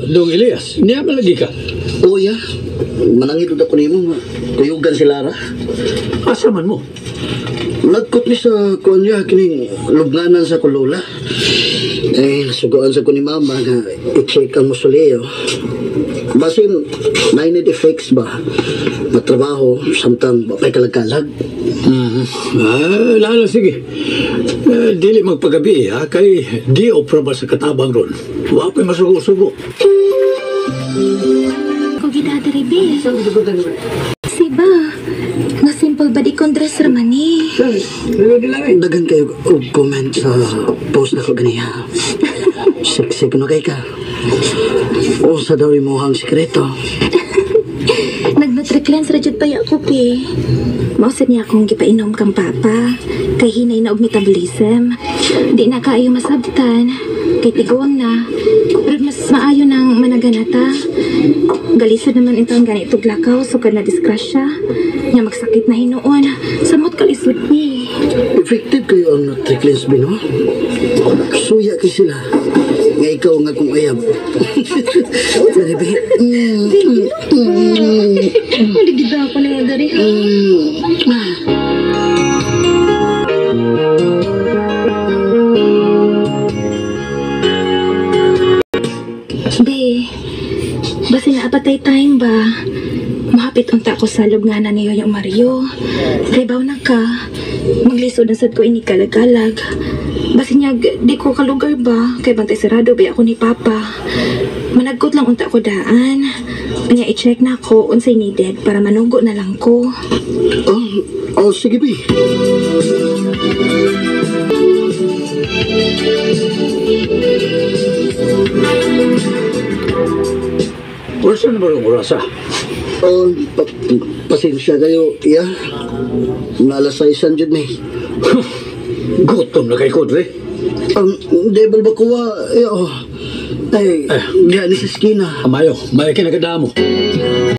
Dong Elias, niya malagi ka. Uya, manangit ako nimo. Kuyugan si Lara. Asa man mo? Nagkot ni sa kunya kining lubnganan sa kulola. Nasugaan sa ko ni mama nga i-check ang musuleo. Basin, nainid effects ba? Matrabaho, samtang bapay kalagkalag. Lalo, sige. Dili magpagabi, ha? Kay di opera ba sa katabang ron? Wapay masugo-sugo. Kung gidadari, be. Si ba? Nga simple ba di kong dress raman eh? Dagan kayo og comment sa post na ko ganiya. Sexy ko na kay ka. O sa daw imuhang sikreto. Nag-nutriclens rajud pa ya ko, pe. Mausad niya akong gipainom kang papa. Kay hinay na og metabolism. Di na kaayo masabtan. Kay tiguang na. Pero mas maayo ng managanata. Galisod naman ito ang ganitong lakaw. So ka na-disgrasya. Nga magsakit na hinuon. Samot kalisod ni. Effective kayo ang nutriclens bino. Suya kay sila. Nga ikaw nga kung ayab. Dari be. Hindi gida ako na nga dari. Be, basi na apatay time ba? Mahapit unta ko sa lubnganan niyo yung Mario. Kay baw na ka. Maglisod na sad ko ini kalag-kalag. Basi niya, di ko kalugar ba? Kay bantay sarado ba ako ni Papa. Managkot lang unta ko daan. Kanya i-check na ako unsay needed para manugo na lang ko. Sige be. Ursa na ba yung urasa? Pasensya kayo, iya. Nalasaysan dyan eh. Gutom na kay Kodre. Devil ba kuwa? Ay, diyan ni sa skina. Amayo, may kinagadamo.